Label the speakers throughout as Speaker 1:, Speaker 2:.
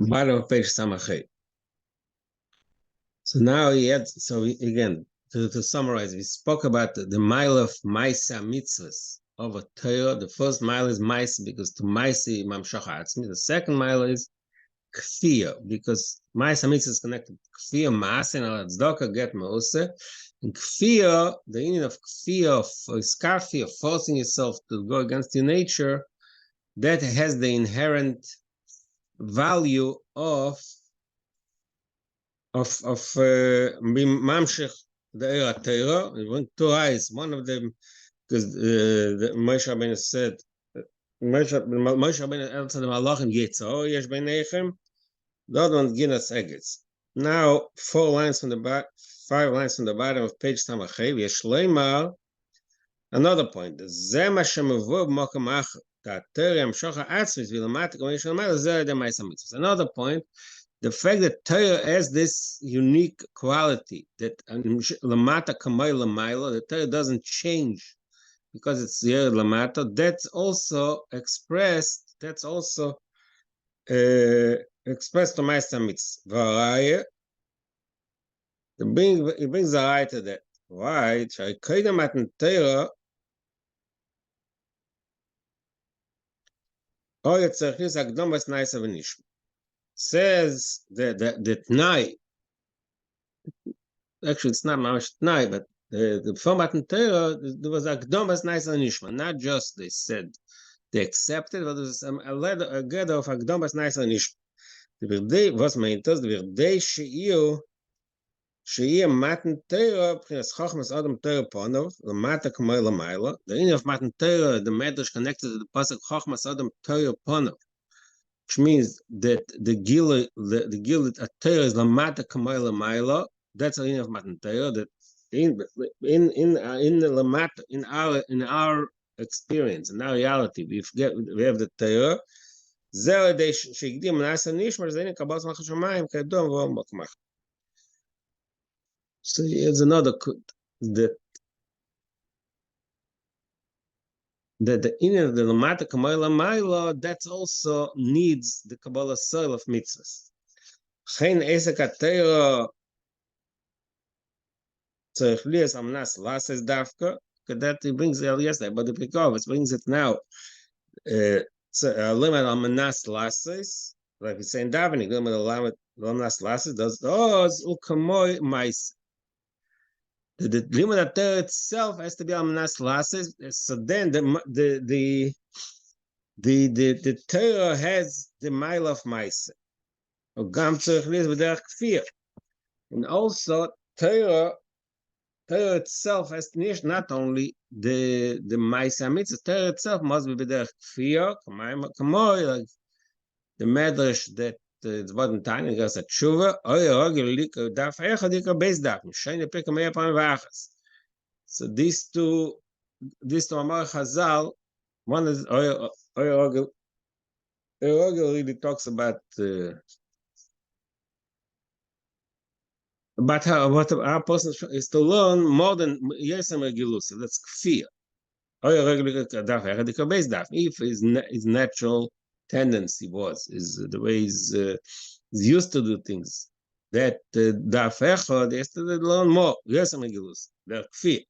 Speaker 1: Bottom of page Samachay. So now again, to summarize, we spoke about the mile of Maisa Mitzvahs of a Torah. The first mile is Maisa because to Maisi Mamshach Atzmi. The second mile is Kfir because Maisa Mitzvah is connected to Kfir, Maasen al Tzedakah, get Meose. And Kfir, the meaning of Kfir, of Skarfi, of forcing yourself to go against your nature, that has the inherent value of Mamshech the Era Torah. Torah is one of them because Moshe Rabbeinu said, Moshe Rabbeinu answered the Malachim Yitzhak Yesh Beinechem. The other one Ginas Egets. Now 5 lines from the bottom of page Samachay. Yesh Leimar. Another point. Zeh ma shemavur b'makom acher. Ka'Torah yamshocha atzmis v'lamatik v'meish l'mayla zeh yedem ma'aseh mitzvos. Another point. The fact that Torah has this unique quality that Lamata Kamay Lamaila, the Torah doesn't change because it's Yer Lamata, that's also expressed to Meister Mitzvah. It brings a raya to that. Why? Sha'ikoidem matan Torah or Yitzarchis Agdom Bas Naisa V'Nishma. Says that Tnai, actually it's not Mamash Tnai, but the format in Torah, there was Akdom Bas Naisa Nishma. Not just they said they accepted, but there was a gather of Akdom Bas Naisa Nishma. The Virdei, was meint das? The Virdei Shiur Matan Torah, P'chinas Chochmas Adam Torah Ponov, Lamata Kamay Lamayla. The meaning of Matan Torah, the Medrash connected to the pasuk Chochmas Adam Torah Ponov, which means that the Gila Torah is Lamata Kamay Lamayla. That's the meaning of Matan Torah. That in the Lamata, in our experience, in our reality, we have the Torah. So here's another that the inner of the Lamata Kamala Maila, that also needs the Kabbalah soil of mitzvahs. Chen Esek HaTorah Tzarich Lias Amnas Lases Dafka, that he brings it yesterday, but the Pekov brings it now. Limit Amnas Lases, like we say in Davening, Limit Amnas Lases does Ukamoy Mais. The limit of Torah itself has to be Amnas Lases. So then the Torah has the mile of Maisa. And also Torah itself has not only the Maisa Mitzvah, Torah itself must be B'derech Kfir, like the Medrash that it's bottom tiny goes at Tshuva, Daf Echad Yikar Beis Daf, Shayne Pekah Meya Pam V'Achas. So these two Amar Chazal, one is Oyogel really talks about how what our person is to learn more than Yesem Regilusa. That's Kfir. If his natural tendency is the way he's used to do things, that Daf Echad has to learn more. Yesem Regilusa. They're Kfir.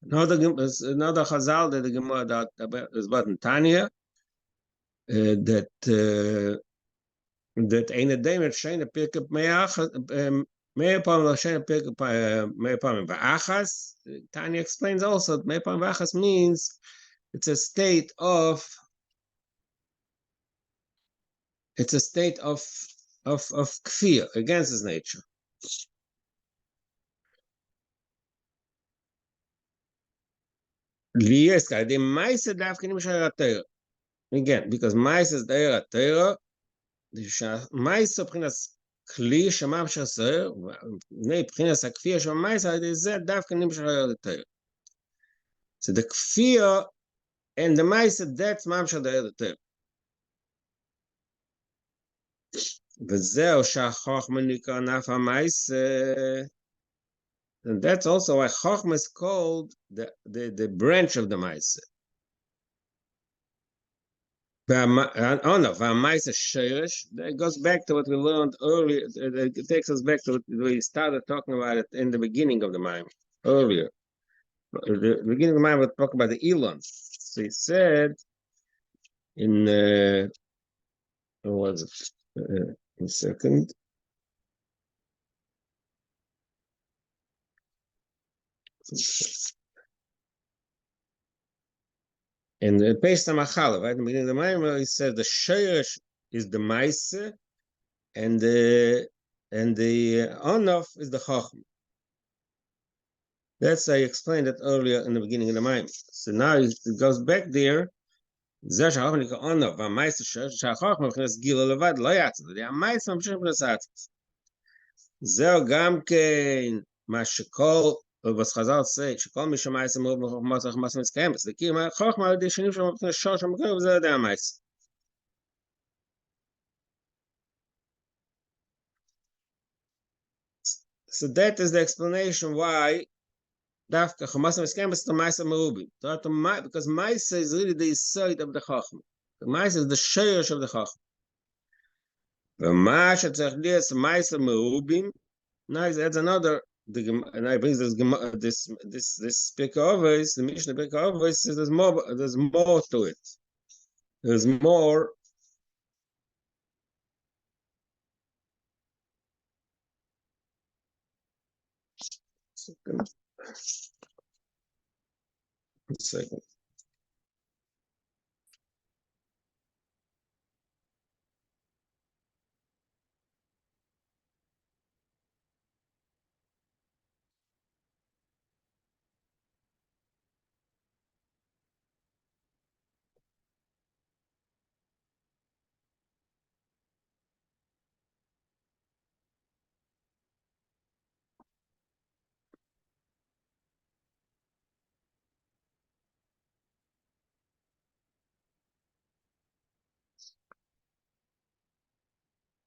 Speaker 1: Another Chazal that the Gemara is about in Tanya, that eine Demet Shayne Pekah Meya Pam Shayne Pekah Meya Pam V'Achas. Tanya explains also that Meya Pam V'Achas means it's a state of kfir against his nature. Again, because Maisa is the Torah, Maisa Prinas Kli Shemam Shaser, Nei Prinas Akfir Shemam Maisa, is that Dafka Nimshar the Torah. So the Kfir and the Maisa, that's Mamshar the Torah. V'zeo Shachachma Nikar Nafa Maisa. And that's also why Chachma is called the branch of the Maisa. That goes back to what we learned earlier. It takes us back to what we started talking about it in the beginning of the Maim, earlier. The beginning of the Maim, we talk about the Elon. So he said in, what was it? A second. And based on Machala, right? In the beginning of the Maim, he said the Sheresh is the Maise, and the Onof is the Chacham. That's I explained it earlier in the beginning of the Maim. So now it goes back there. זה שהחוכמה נקרא עונב, והמייסר שהחוכמה מבחינת גילה לבד לא יעצת, המייסר ממשיך מבחינת עצת. זהו גם כן מה שכל, חז"ל עושה, שכל מי שמייסר מאוד בחוכמה צריך מסר מתקיים, זה כאילו חוכמה על ידי שנים שלו מבחינת שורש המקור, וזה יודע המייסר. So that is the explanation why דווקא חומסר מתקיים is the מייסר מרובים. Because מייסר is really the side of the חוכמה. The מייסר is the shirish of the חוכמה. ומה שצריך להיות מייסר מרובים, now he adds another, and I brings this Pirkei the Mishnah Pirkei Avos says there's more to it. There's more. One second.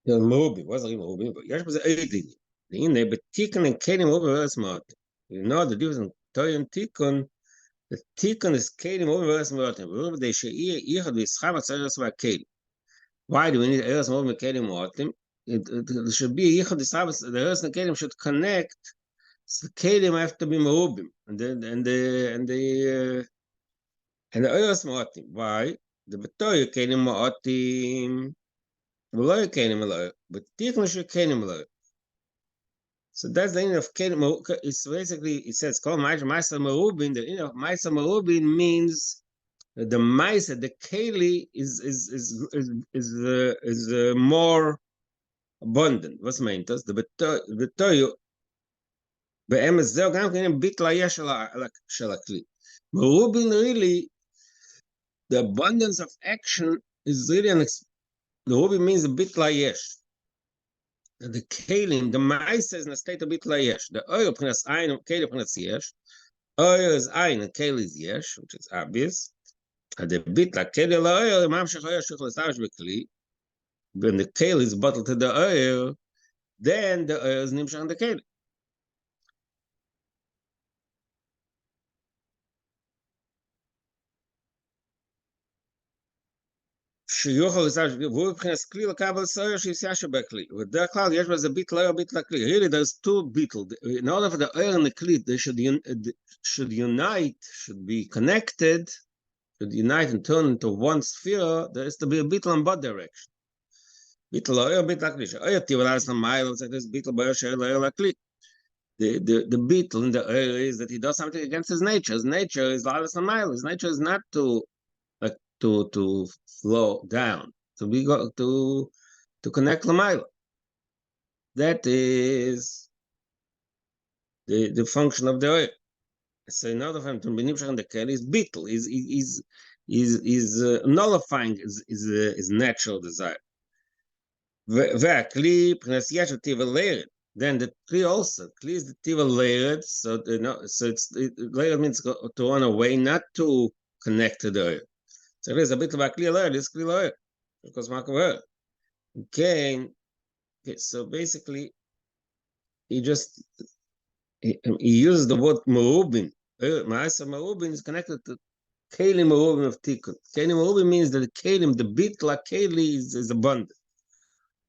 Speaker 1: מרובים, מה זה מרובים? יש בזה עדים. והנה, בתיקון אין כלים מרובים וארץ מועטים. You know the difference in Torah and Tikkun. The Tikkun is kelim over eretz moatim. Over the sheir yichad v'yischam atzeres v'kelim. Why do we need eretz moatim and kelim moatim? It should be yichad v'yischam. The eretz and kelim should connect. So the kelim have to be merubim, and the eretz moatim. Why? The betoy kelim moatim. V'loy kelim v'loy. But Tikkun should kelim v'loy. So that's the end of kelim. It's basically it says called ma'aser merubin. The end of ma'aser merubin means the ma'aser, the keli is more abundant. What's meant? The betoyu be'emes zeh gam kenim bitla yesh shel hakli. Merubin really, the abundance of action is really the merubin means a bitla yesh. The kelim, the ma'aser is in a state of bitla yesh. The oil p'nas ayin, keli p'nas yesh. Oil is ayin and keli is yesh, which is obvious. The bitla keli la'oil, mamshech oil shuchel establish b'kli. When the keli is bottled to the oil, then the oil is nimshach on the keli. שיוכל establish, והוא מבחינת כלי לקבל סויר שיסיישב בכלי. ובדרך כלל יש בזה ביטל oil, ביטל הכלי. Really, there's two bitl. In order for the oil and the kli, they should unite, should be connected, should unite and turn into one sphere. There is to be a bitl in both directions. Bitl oil, bitl הכלי. Oil tivalas na mile, it's like this bitl boil she'el oil הכלי. The beetle in the oil is that he does something against his nature. His nature is lalas na mile. His nature is not to flow down, to be to connect Lamaila. That is the function of the oil. So in order for him to be nimshach in the keli, is beetle, is nullifying his natural desire. Ve'akli p'nes yesh tiva layered. Then the kli also, kli is the tiva layered, so layered means to run away, not to connect to the oil. So there's a bit of a clear layer, this clear layer, because okay, so basically, he uses the word merubin. Ma'aser merubin is connected to Kelim Merubim of Tikkun. Kelim Merubim means that the Kelim, the bitla Keli is abundant.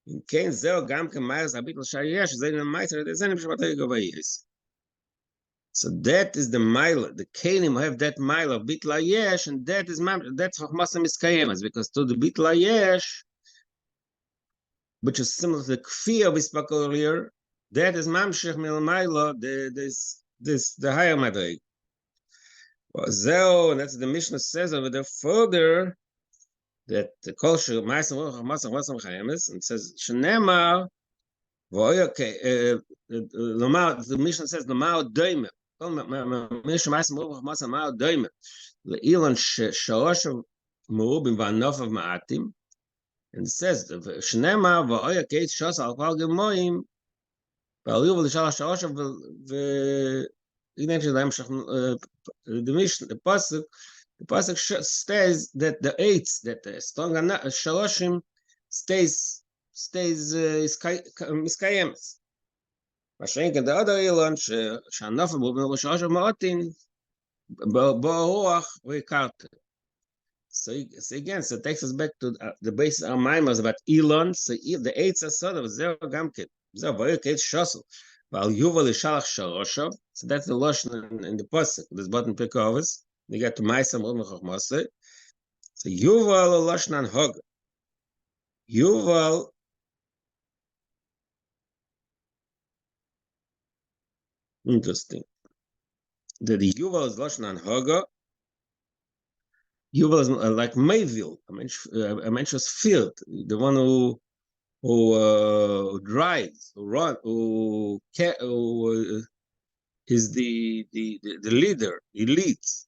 Speaker 1: In Ken Zeo Gam Kemayas Habitla Shayesh, Zayn and Meiser, there's any Shabbatay Gavayes. So that is the mile. The Kelim have that mile of bitla yesh, and that is that's Chachmasam Miskayemas, because to the bitla yesh, which is similar to the Kfiyah we spoke earlier, that is Mamshech Mil Maila, the higher Madrig. Zeo, and that's the Mishnah says over there further that the kosher Ma'aseh Chachmasam Chachmasam Chayemes, and says Shnema, the Mishnah says Lamau Doimer. Mishnah Ma'aseh Chachmasam Ma'au Doimer. Le'ilan Shalosh Merubim V'Anofav Ma'atim. And it says, Shnema v'oya keit shos al kol gemoyim v'aliu v'lishal ha'shalosh v'inenshi l'hamshach the pasuk stays that the eights, that the strong shaloshim stays miskayemes. Mashenken the other ilon she'anofa b'ubin l'shalosh ma'atin ba'ruach v'ikarte. So again, so it takes us back to the basis of our mimos about Elon. So the eight asod of zero gamkit, zero vayokit shosel, while yuval ishalach sharoshav. So that's the lashon in the pasuk. This button pick overs. You get to ma'aseh merubim chachmaseh. So yuval lashon an hog. Yuval. Interesting. The yuval is lashon an hoga. Yuval is like Mayville. I mentioned was field, the one who drives, who runs, who is the leader, he leads.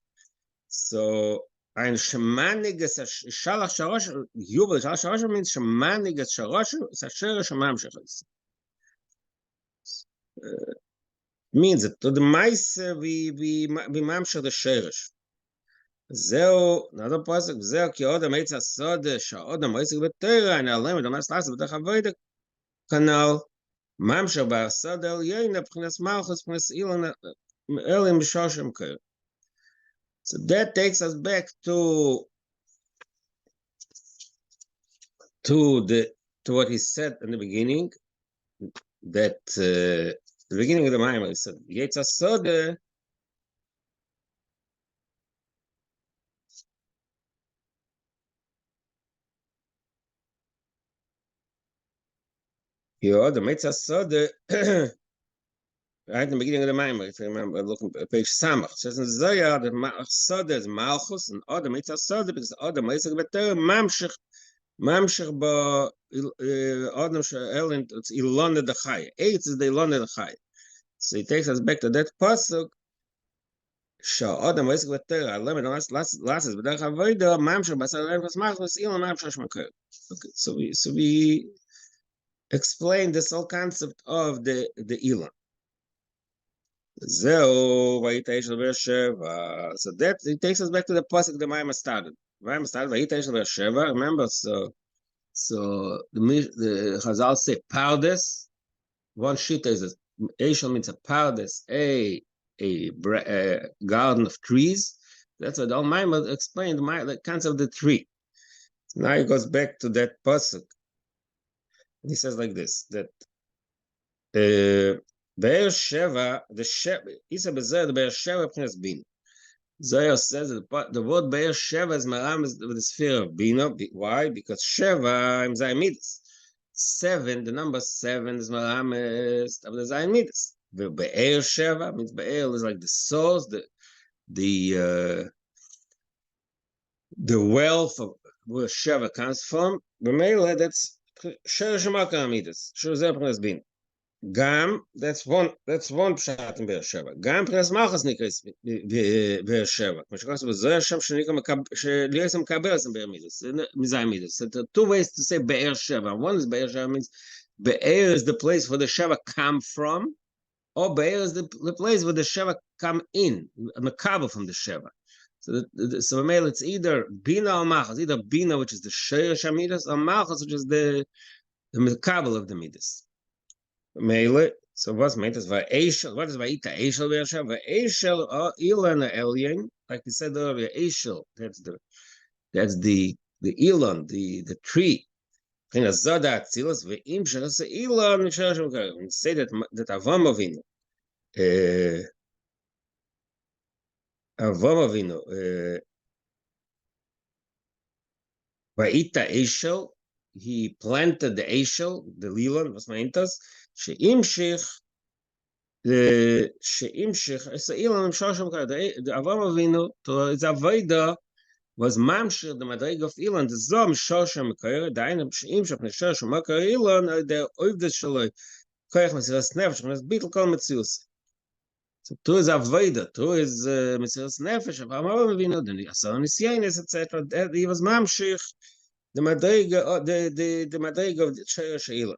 Speaker 1: So ein shemaniges shalach shalosh Yuval shalach shalosh means shemaniges shalosh asher shemamshechos. Means that to the mice we mamshech the sheresh. זהו, נדו פוסק, זהו כי עוד המייץ הסוד, שעוד המייץ בתורה, אני עליהם, דומס לעשות בדרך הווידק, כנל, ממשר בסוד העליין, מבחינת מלכוס, מבחינת אלים בשושם כאלה. So that takes us back to what he said in the beginning, that the beginning of the Maimer, he said, Yetz HaSodeh, yeah, the Mitzvah Sode, right in the beginning of the Maimer, if you remember, looking at page Samach, it says in Zoya, the Sode is Malchus, and all the Mitzvah Sode, because all the Mitzvah Beter, Mamshech ba Adam She'elin, it's Ilone the Chai. Eight is the Ilone the Chai. So he takes us back to that pasuk. Sha'odam Mitzvah Beter, I limit last is B'derech Avodah, Mamshech Basar Elin Malchus, Ilon Mamshech Shmaker. Okay, so we explain this whole concept of the Elon. So that it takes us back to the pasuk the Maimer started. Maimer started remember, so the Chazal say pardes. One sheet is Eishel means a pardes, a garden of trees. That's what all Maimer explained the concept of the tree. Now he goes back to that pasuk. He says like this, that Be'er Sheva, Isa Bezer, the Be'er Sheva P'nes Bina. Zohar says that the word Be'er Sheva is maram with the sphere of Bina. Why? Because Sheva is Zaymidas. 7, the number 7 is maram of the Zaymidas. The Be'er Sheva means Be'er is like the source, the wealth of where Sheva comes from. B'meila, that's Sheresh Makar Amidas. Sheresh P'nes Bina. Gam, that's one pshat in Be'er Sheva. Gam P'nes Malchus nikris Be'er Sheva. Mishkas Zohar Shem Shenikam Liesam Kabelas in Be'er Midas. Mizay Midas. So there are two ways to say Be'er Sheva. One is Be'er Sheva means Be'er is the place where the Sheva come from, or Be'er is the place where the Sheva come in, a makabel from the Sheva. So it's either Bina or Malchus, either Bina, which is the Sheresh Midas, or Malchus, which is the makabel of the Midas. Meile, so what's meant is Va'eshel, what is Va'ita Eshel Be'er Sheva? Va'eshel Ilan Elyon, like we said earlier, Eshel, that's the Elon, the tree. We say that Avraham Avinu, Vayita Eshel, he planted the Eshel, the Elon, was meint das? Sheimshich, so Elon Shosham, the Avraham Avinu, to his avodah was mamshir the madrig of Elon, the Zom Shosham Kair, the Einem Sheimshich, the Shosham Kair Elon, the Oivdes Shaloi, Koyach Mesiras Nefesh, Mes Bittel Kol Metzius. So to his avodah, to his Mesiras Nefesh, Avraham Avinu, then the Asar Nisyanis, etc. He was mamshich the madrig, the madrig of the Sheirosh Elon.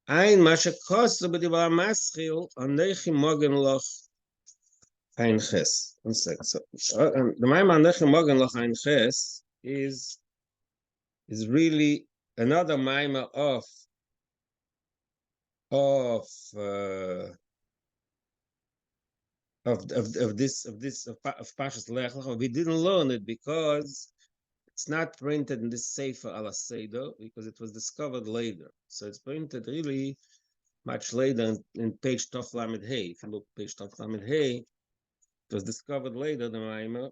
Speaker 1: Ein Masha Kostu b'dibar Maschil, Anechi Mogen Loch Ein Ches. One second. So, the Maimah Anechi Mogen Loch Ein Ches is really another Maimah of Pashas Lech Lecha. We didn't learn it because it's not printed in this Sefer Al Seido because it was discovered later. So it's printed really much later in page Tov Lamed Hey. If you look page Tov Lamed Hey, it was discovered later, the Maimah,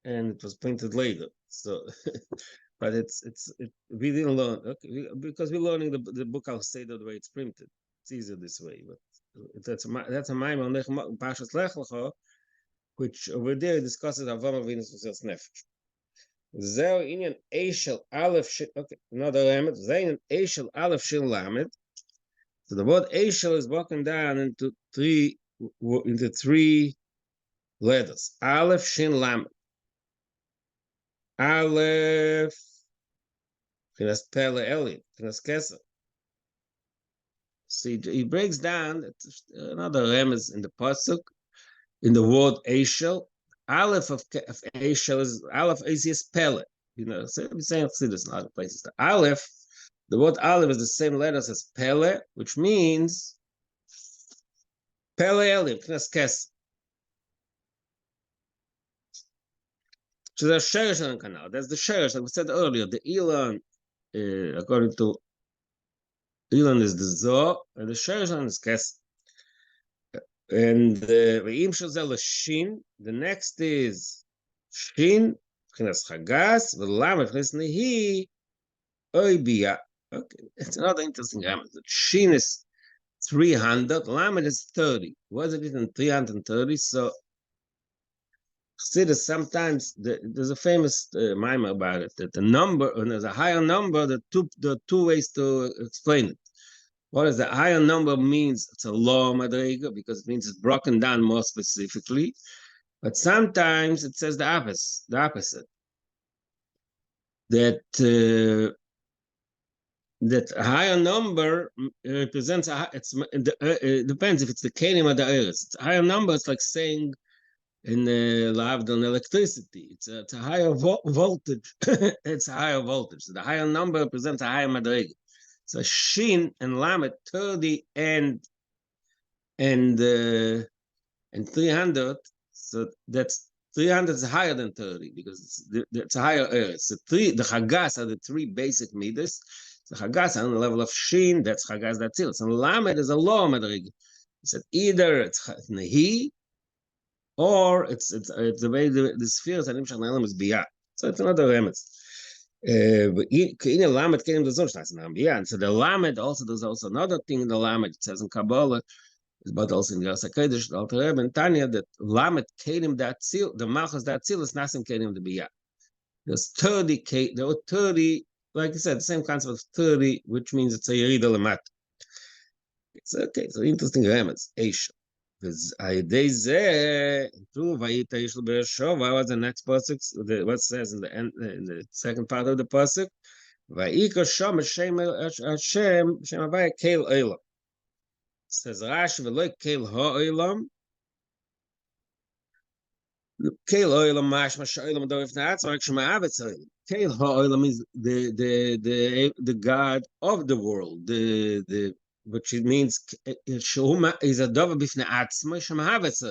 Speaker 1: and it was printed later. So, but we didn't learn, okay, because we're learning the book Al Seido the way it's printed. It's easier this way, but that's a Maimah on Pashas Lech Lecha, which over there discusses Avraham Avinu's Mesiras Nefesh. Zeo inyan Eshel Aleph Shil. Okay, another element. Zeo inyan Eshel Aleph Shil Lamed. So the word Eshel is broken down into three letters. Aleph Shin Lamed. Aleph Finas Pele Elin Finas Keser. See, he breaks down another remez in the pasuk in the word Eshel. Aleph of Eshel is Aleph is Pele. You know, so we're saying this in other places. The Aleph, the word Aleph is the same letters as Pele, which means Pele Elim, Knas Kes. So there's Sheresh on the canal. That's the Sheresh, like we said earlier. The Elon, according to Elon, is the Zoh, and the Sheresh on is Kes. And the Shin, the next is Shin, Knas Chagas, V'lam, Knas Nehi, Oibia. Okay, it's another interesting grammar. Shin is 300, Lamed is 30. What is it in 330? So, Chassidus sometimes there's a famous mimer about it that the number, when there's a higher number, the two ways to explain it. What is the higher number means? It's a law madriga because it means it's broken down more specifically. But sometimes it says the opposite. That a higher number represents it depends if it's the kelim or the eretz. It's a higher number. It's like saying in Lavdon electricity. It's a higher voltage. It's a higher voltage. So the higher number represents a higher madrega. So Shin and Lamed 30 and 300. So that's 300 is higher than 30 because it's a higher eretz. So the Chagas are the three basic midas. The Chagas on the level of Shin, that's Chagas, that's it. So Lamed is a low madrig. He said either it's Nehi or it's the way the spheres and Nimshach Ne'elam is Biyah. So it's another remez. In Lamed came the Zonshnas in Biyah. And so the Lamed also, there's also another thing in the Lamed. It says in Kabbalah, but also in the Kodesh, the Alter Rebbe and Tanya, that Lamed Kelim that seal, the Malchus that seal is Nasim Kelim the Biyah. There's 30, there were 30, like I said, the same concept of 30, which means it's a Yerida Lamat. It's okay, so interesting remez. Eish. Because Ayidei Zeh, through Vayita Yishlu Bereshova, was the next pasuk, what says in the end, in the second part of the pasuk, Vayika Shom Hashem Havaya Keil Olam. Says Rashi, V'loi Keil Ha'olam, Keil Olam Mashma Sha'olam Dorif Na'atz, Rak Shema Avetz Olam. Keil Ha'olam is the God of the world, which it means is a dova bifnei atzma shemahavetz.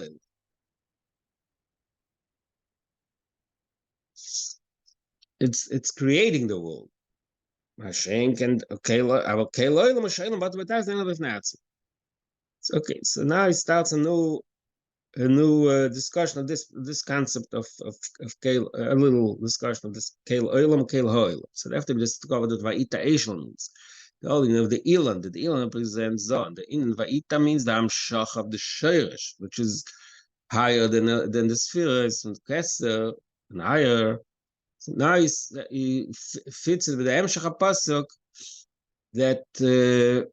Speaker 1: it's creating the world. Okay, so now it starts a new discussion of this concept of Kel, a little discussion of this Kel Oilam Kel Hoil. So after we just discovered that Va'ita Eshel means the holding of the Ilan, that the Ilan represents Zon. The in Va'ita means the Amshach of the Sheirish, which is higher than the spheres and Kesser and higher. So now he fits it with the Amshach Pasuk that the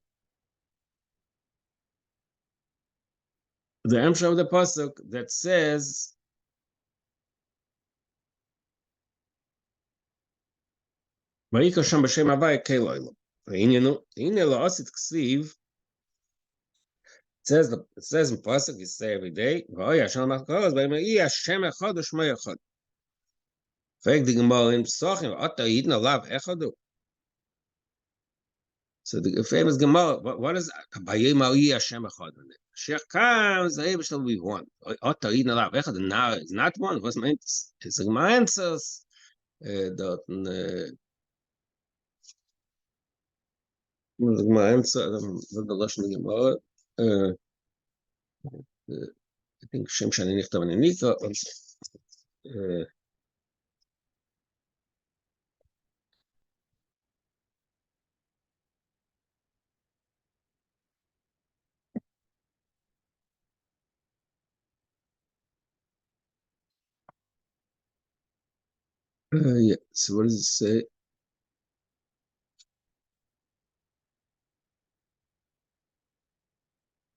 Speaker 1: Amshach of the Pasuk that says Vayikra Sham B'Shem Havai Kel Oilam. It says in Pasuk, we say every day, Hashem Echad U'Shmo Echad. Frag the Gemara in Pesachim, Ata Yidna Lav Echadu. So the famous Gemara, what is Bayim Hashem Echad? Sheikh comes, the Rebbe shall be one. Ata Yidna Lav Echad, now it's not one. What's meant? It's a Gemara answers. The Gemara answer, the Lashon Gemara. I think Shem Shani Nichtav and Nikra. Yeah, so what does it say?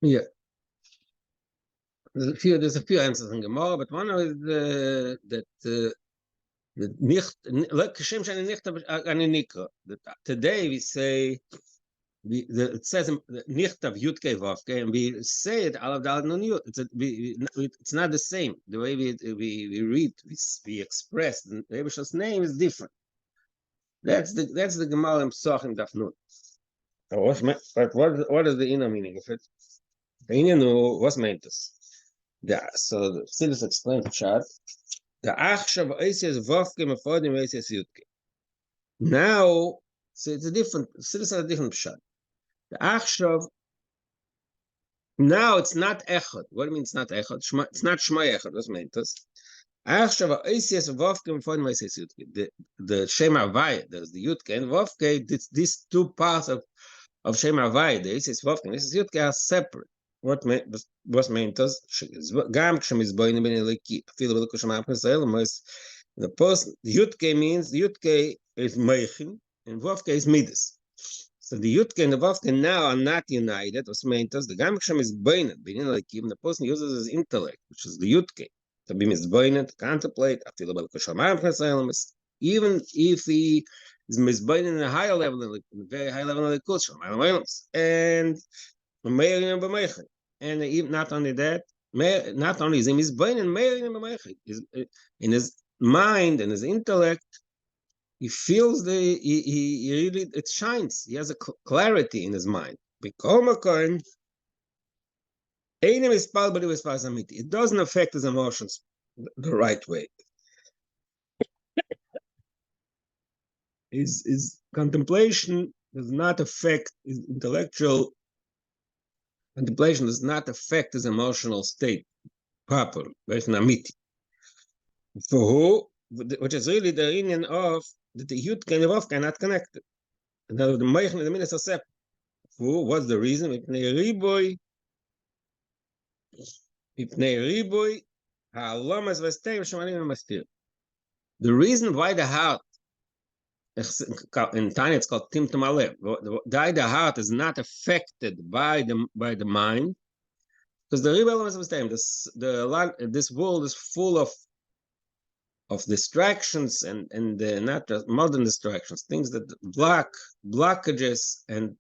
Speaker 1: Yeah, there's a few answers in Gemara, but one is that today we say it says Nichtav Yudke Vavke, and we say it all of the it's not the same. The way we read, we express the Rebbe's name is different. That's the Gemara in Pesachim Daf Nun. What is the inner meaning of it? The inner what's meant this? So the Sidus explains the chart. The Achshav Oisias Vavke Mefodim Oisias Yudke. Now, so it's a different. Sidus has a different shot. The Achshav. Now it's not Echad. What do you mean it's not Echad? It's not Shmai Echad. What's meant this? Achshav Oisias Vavke Mefodim Oisias Yudke. The Shem Havai, there's the Yudke and Vavke. These two parts of Shem Havai, the Oisias Vavke and Oisias Yudke are separate. What meant us? Gam Kshemizboin Ben Eliki. Feel the Kusham Israel. The person, the Yudke means the Yudke is Meichin and Vavke is Midas. So the Yudke and the Vavke now are not united. What meant us? The Gam Kshemizboin Ben Eliki. The person uses his intellect, which is the Yudke, to be misboin, to contemplate. Feel the Kusham Israel. Even if he is misboin in a higher level, in a very high level of the Kusham, and and not only that, not only is he misbein and in his mind and his intellect, he feels he really it shines. He has a clarity in his mind. It doesn't affect his emotions the right way. His contemplation does not affect his intellectual. Contemplation does not affect his emotional state properly. For who, which is really the union of that the Yud and the Vav cannot connect it. And the Meich and the Minas are separate. For what's the reason? The reason why the heart in Tanya it's called Tim Alev. The heart is not affected by the mind, because the rebel is this world is full of distractions and not just modern distractions, things that blockages and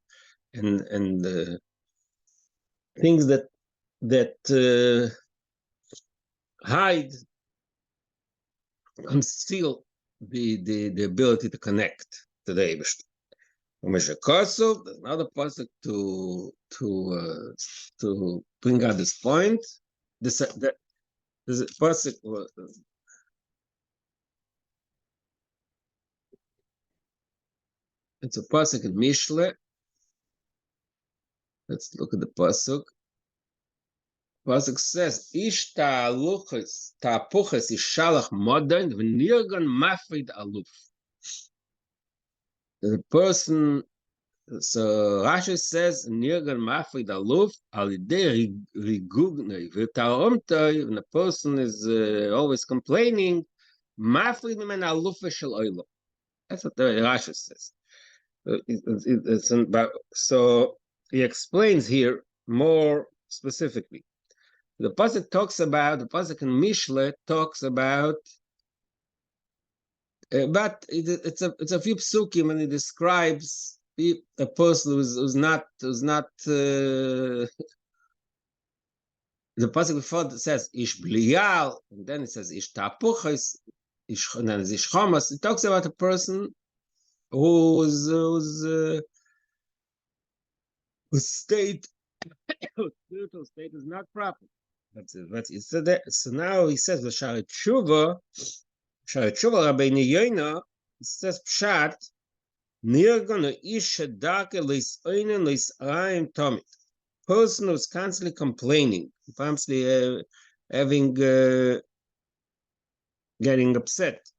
Speaker 1: things that hide, conceal the ability to connect to the Eibishter. There's another pasuk to bring out this point. There's a pasuk. It's a pasuk in Mishle. Let's look at the pasuk. Pasuk says, "Ish ta'aluchas ta'apuchas ishalach modern v'nirgan mafrid aluf." The person, so Rashi says, "Nirgan mafrid aluf alidei rigugnei v'taromtoi." When the person is always complaining, mafrid men aluf shel oilo. That's what the Rashi says. So he explains here more specifically. The pasuk in Mishle talks about, but it's a few psukim, and it describes a person who's not the pasuk before says ish bliyal, and then it says ish tapuchas, and then it's ish chamas. It talks about a person whose state, spiritual state is not proper. So now he says v'shari tshuva Rabbeinu Yoina, it says pshat nirgana isha dake lisoinen lisraim tomit. Person who's constantly complaining, constantly having getting upset.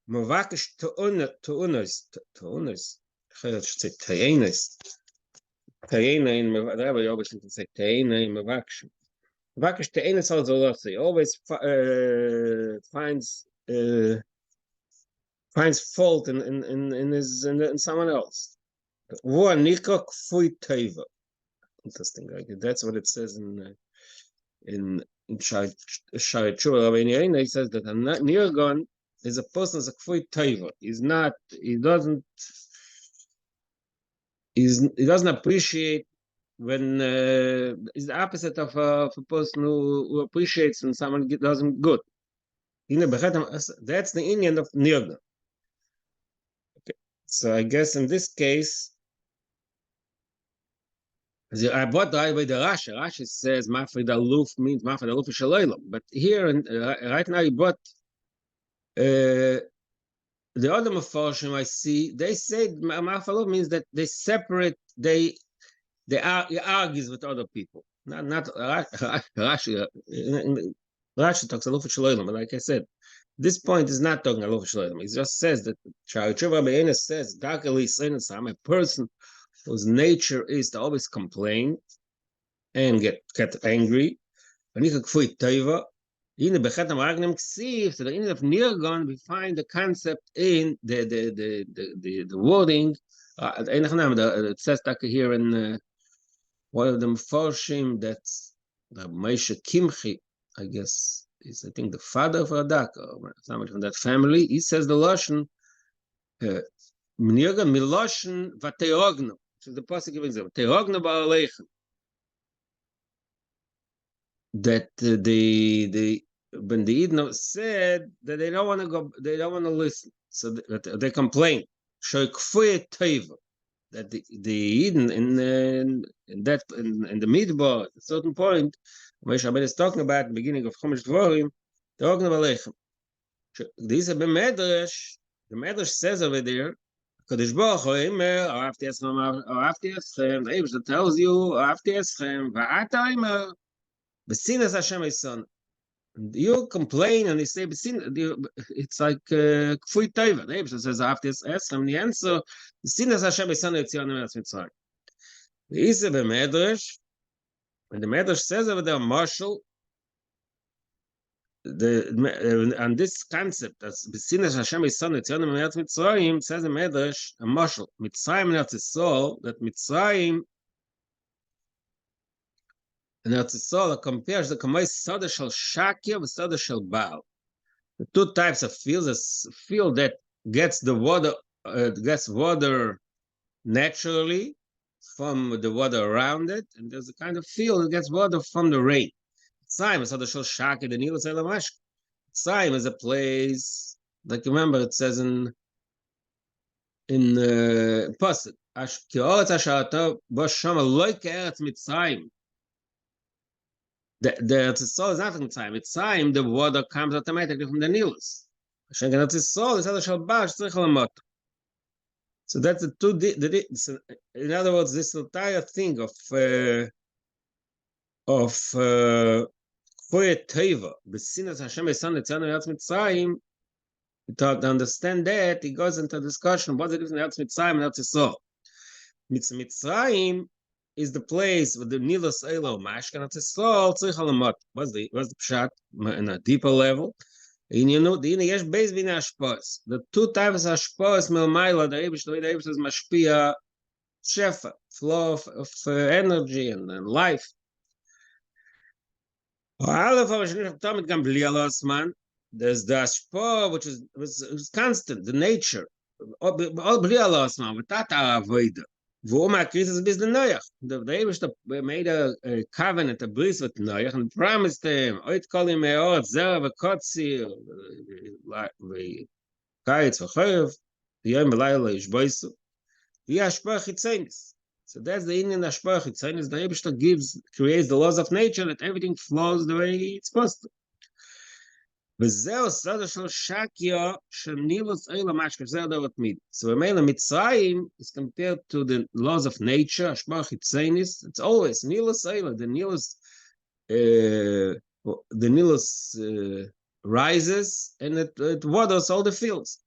Speaker 1: Mavakish tu'unas. I should say tayenis. Tayena in Rabbi always can say Tayena in Mavakish. Mavakish tayenis also he always finds fault in someone else. Interesting. That's what it says in Shari Tshuva Rabbeinu Yoina. He says that a nirgon is a person who's a kfui teva. He doesn't appreciate when is the opposite of a person who appreciates when someone does him good. That's the Indian of nirgon. Okay. So I guess in this case, I bought the way the Rashi. Rashi says Mafrid Aluf means Mafrid Aluf Shalaylam. But here, right now, you bought the other Mefarshim I see. They say Mafrid Aluf means that they separate. He argues with other people. Not Rashi. Rashi talks Aluf Shalaylam. But like I said, this point is not talking Aluf Shalaylam. He just says that Shari Tshuva Be'ena says Dakali Seinas, a person whose nature is to always complain and get angry. So the end of Nirgon, we find the concept in the wording. It says here in one of the Mefarshim, that's the Moshe Kimchi, I guess, is I think the father of Radak, or somebody from that family. He says the Lashon, Nirgon Miloshen Vateogno. So the pasuk gives example. Teogna ba'aleichem. That the when the Eden said that they don't want to go, they don't want to listen, so they complain. Shoykfuye teva. That the Eden in the midbar at a certain point, Moshe Rabbeinu is talking about at the beginning of Chumash Dvorim, Teogna ba'aleichem. These are b'medrash. The medrash says over there. Kadosh Baruch Hu Omer, Ahavti Eschem, the Eibush that tells you, Ahavti Eschem, Va'ata Omer, B'sinas Hashem Eson. You complain and you say, it's like Kfui Teva. The Eibush says, Ahavti Eschem, and the answer, B'sinas Hashem Eson Yetzion Eretz Mitzrayim. The Isa b'Medrash, and the Medrash says over there, Marshal, on this concept as besinas Hashem is son Yetzion Eretz Mitzrayim says in Medrash a mashal Mitzrayim and Eretz Yisrael, that Mitzrayim and Eretz Yisrael compares the kamei sada shel shakia with sada shel baal. The two types of fields: a field that gets the water naturally from the water around it, and there's a kind of field that gets water from the rain. Tzayim is the Shaki, the Nilus Elamashk. Tzayim is a place, like remember, it says in Pasuk, Ki-oretz Asharata Boshama Loike Eretz Mitzrayim. The Eretz Yisrael is not from Mitzrayim. Mitzrayim, the water comes automatically from the Nilus. Hashem Eretz Yisrael is the Shalbash Tzrich Lamot. So that's the two. In other words, this entire thing of Koye Teva, B'sinas Hashem Esan Etzanu Eretz Mitzrayim. To understand that, he goes into a discussion what's the difference between Eretz Mitzrayim and Eretz Yisrael. Mitzrayim is the place with the Nilos Elo Mashkan Eretz Yisrael Tzrich Halamot. What's the pshat in a deeper level? And you know, the yesh base bin ashpos. The two types of ashpos milmaila, the Eibush is mashpia shefa, flow of energy and life. There's the ashpo, which is constant, the nature. The Eibush made a covenant, a bris with Noach, and promised him, "Oit kolim me'ot zer v'kotzir v'kayitz v'choyev v'yom v'layla yishboisu v'yashpach chitzenis." So that's the Indian Ashpach chitzenis. The Eibush creates the laws of nature that everything flows the way it's supposed to. So Mitzrayim is compared to the laws of nature. It's always Nilus Eila. The Nilus rises and it waters all the fields.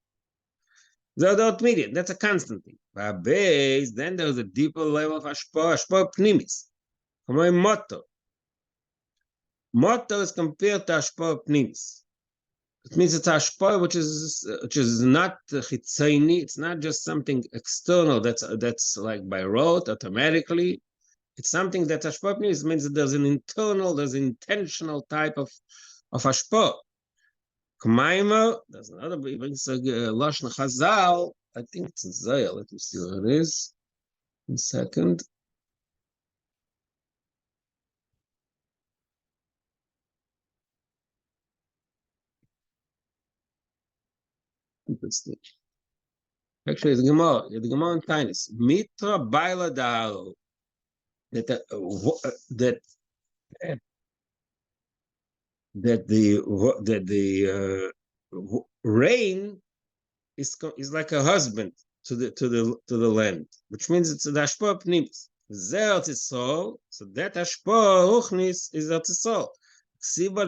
Speaker 1: That's a constant thing. By base, then there's a deeper level of Ashpah Pnimis. Motto. Motto is compared to Ashpah Pnimis. It means it's ashpah, which is not chitzaini. It's not just something external that's like by rote automatically. It's something that ashpah means that there's an intentional type of ashpah. K'mayma, there's another. He brings a lashon chazal. I think it's in Zayah. Let me see what it is. In a second. Actually, the Gemara in Tainis. Mitra baila da'aro. That the rain is like a husband to the land, which means it's the ashpah pnimis. Zeh Eretz, so that ashpah ruchnis is Eretz Yisrael. Like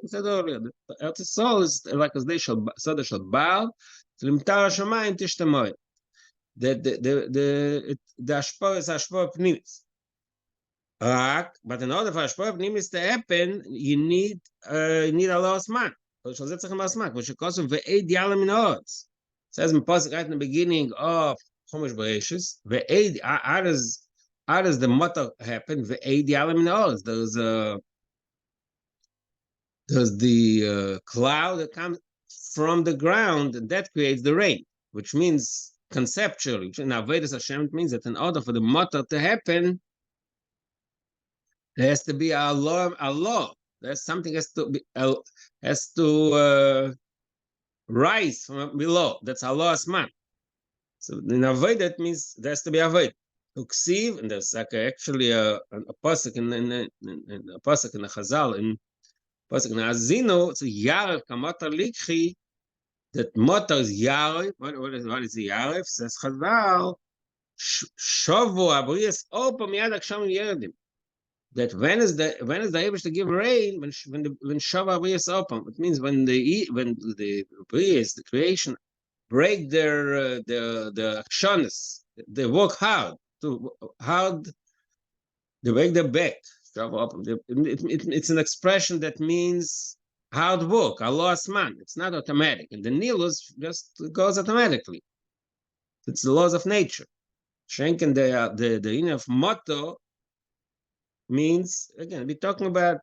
Speaker 1: I said earlier, Eretz Yisrael is like as they shall baal. Limtar Hashamayim Tishtamoy. The ashpah is ashpah pnimis. But in order for ashpah pnimis to happen, you need a lost man. Which is because of ve'ed yalam in odds. Says in Pasuk right in the beginning of Chumash Bereshis, ve'ed. How does the motto happen? Ve'ed yalam in odds. There's the cloud that comes from the ground, and that creates the rain, which means conceptually, in Avodas Hashem, it means that in order for the matter to happen, there has to be a law. There's something has to rise from below. That's a law's man. So in Avodah, that means there has to be Avodah. Uksiv, and there's like actually a pasuk in a pasuk in the Chazal in pasuk in Azino. It's a Yarev Kamata Likhi. That motto is Yarev. What is the Yarev? Says Chazal. Shovu Abrias Opa Miyad Aksham Yeredim. That when is the able to give rain? When Shovu Abrias Opa. It means when the Brias, the creation, break their akshanis. They work hard. They break their back. It's an expression that means hard work, a lost man. It's not automatic. And the Nilus just goes automatically. It's the laws of nature. Schenken the inner of motto means, again, we're talking about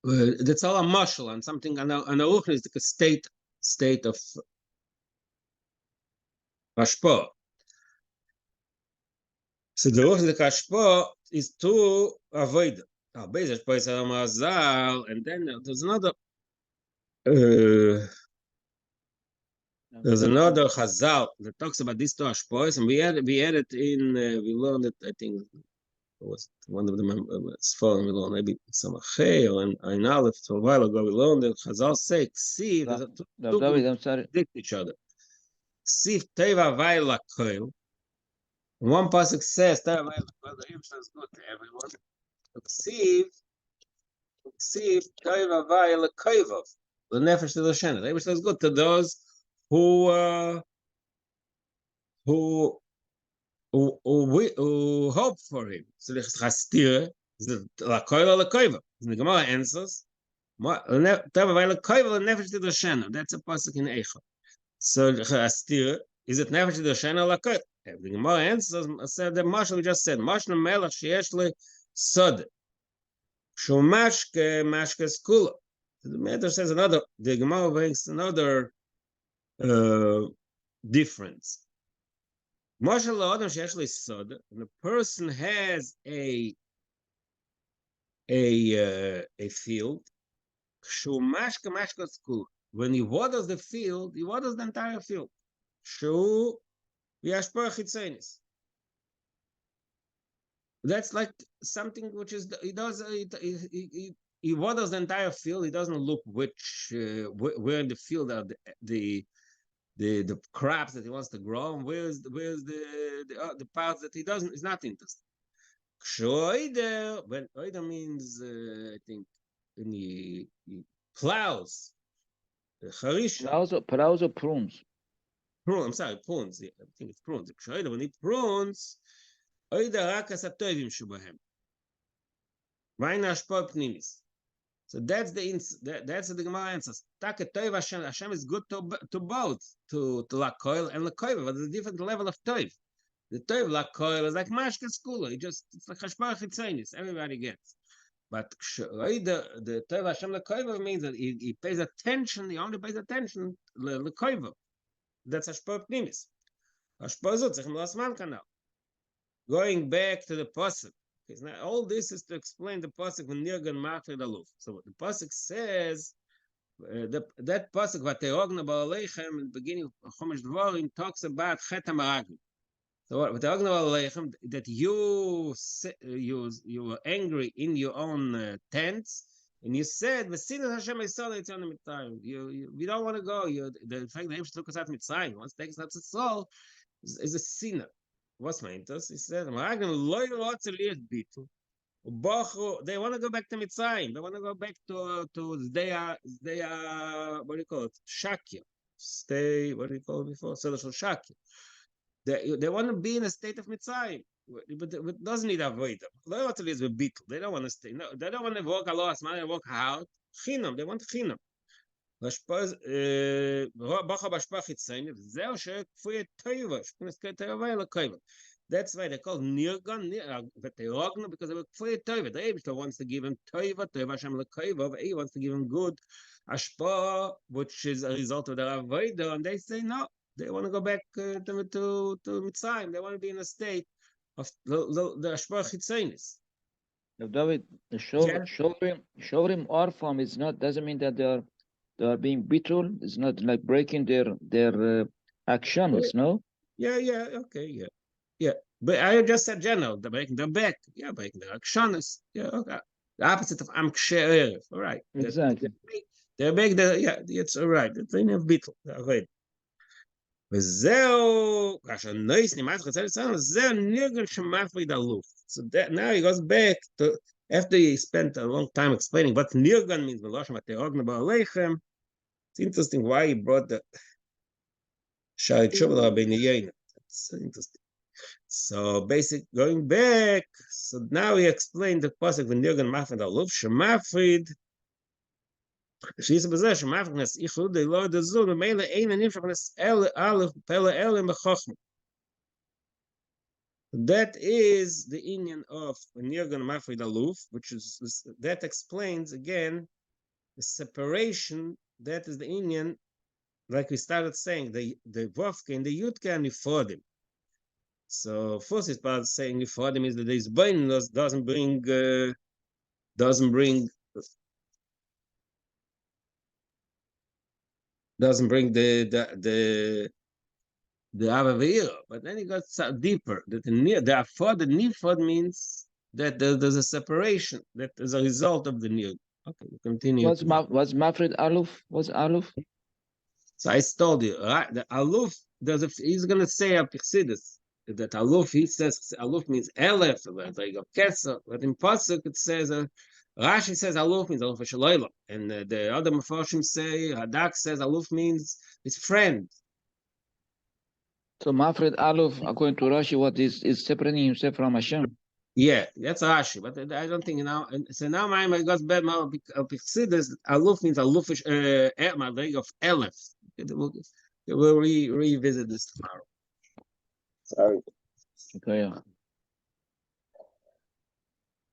Speaker 1: that's all a marshal and something an aruch is like a state of ashpah. So the ruch the ashpah is to avoid and then there's another chazal that talks about these two ashpahs, and we had it in we learned it, I think, was one of them Sforim we learned, maybe Samachay or Ein Aleph, so a while ago we learned that Chazal say, Ksiv, there's two
Speaker 2: David, I'm sorry.
Speaker 1: predict each other. Ksiv Teva Vayla Koil. One pasuk says, Teva Vayla Koil, the Yom is good to everyone. Ksiv Teva Vayla Koivov. The Nefesh to the Shena. The Yom is good to those who hope for him. So the Chastira is the Lakoil or Lakoiva. The Gemara answers, that's a pasuk in Eicha. So the Chastira, is it Nefesh to the Shena or Lakoil? The Gemara answers, said the Mashal we just said, Mashal Melech Sheyeshle Sod. Shumashke Mashke Skula. The matter says another, the Gemara brings another difference. Mashal Adam Sheyeshle Sod, when a person has a field, when he waters the field, he waters the entire field. That's like something which is he does he waters the entire field. He doesn't look which where in the field are the crops that he wants to grow, and where's the parts that he doesn't is not interested. When oida means I think when he plows, charisha.
Speaker 2: Plows or prunes?
Speaker 1: I'm sorry, prunes. I think it's prunes. When he prunes, oida rakas atoivim shubahem. Vayna ashpor pnimis. So that's the Gemara answers. Hashem is good to both, to lakoil and lakoiva, but there's a different level of toiv. The toiv lakoil is like mashka skula. It's like hashpar chitzonis. Everybody gets. But the toiv Hashem lakoiva means that he pays attention. He only pays attention lakoiva. That's hashpar pnimis. Hashpar zut zechem lasman kanal. Going back to the pasuk. Now, all this is to explain the pasuk when Nirgan Mafred Aluf. So what the pasuk says, that pasuk Vateogna Ba'aleichem in the beginning of Chumash Dvarim talks about Chet HaMaragim. So what Vateogna Ba'aleichem, that you were angry in your own tents, and you said, "V'sinas Hashem Yisrael Yitzon Mitzrayim." We don't want to go. The fact that Hashem took us out of Mitzrayim, once takes us to soul, is a sinner. What's my interest? He said, they want to go back to Mitzrayim. They want to go back to they are what do you call it? Shakya. Stay, what do you call it before? Shakya. They want to be in a state of Mitzrayim. But it doesn't need avoid them. They don't want to stay. No, they don't want to walk Allah, they walk out. Chinam, they want chinam. That's why they call Nirgan because they were kfir toiva. The Eibishter wants to give him toiva Hashem lekoiva. He wants to give him good ashpa, which is a result of their avodah. And they say no, they want to go back to Mitzrayim. They want to be in a state of the ashpa chitzonis.
Speaker 2: David, showrim orpham is not doesn't mean that they are being bitul. It's not like breaking their actions, no?
Speaker 1: Yeah, okay, yeah. But I just said general, they're breaking their back. Yeah, breaking their actions. Yeah, okay. The opposite of am ksher. All right.
Speaker 2: Exactly.
Speaker 1: They're big. It's all right. It's in a bitul. Right. So that now he goes back to after he spent a long time explaining what nirgan means. It's interesting why he brought the Shari Tshuva Rabbeinu. That's interesting. So basic going back. So now he explained the pasuk when nirgan mafred aluf shemafrid. She's a possession. Mafredness ichud the Lord the zul meile ein nimshachnes el alef pele el mechachma. That is the Indian of Nirgan Mafrid Aluf, which is that explains again the separation. That is the Indian, like we started saying, the Vovka and the Yutka and Nifodim. So first it's about saying Nifodim is that this Bain doesn't bring the Avavira, but then it got deeper. That the Nifod means that there's a separation that is a result of the new. Okay, we continue.
Speaker 2: Was Mafred Aluf? Was Aluf?
Speaker 1: So I told you, right? The Aluf, he's going to say a Pichsidis, that Aluf, he says, Aluf means Elef, like a Kesser, but in Pasuk it says, Rashi says Aluf means Aluf Shaloilo, and the other Mefarshim say, Hadak says Aluf means his friend.
Speaker 2: So Mafred Aluf, according to Rashi, what is separating himself from Hashem?
Speaker 1: Yeah, that's Rashi, but I don't think now. So now my God's bad Pichsidis, Aluf means Alufish, Madrig of Elef. We'll revisit this tomorrow. Sorry.
Speaker 2: Okay.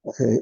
Speaker 1: Okay.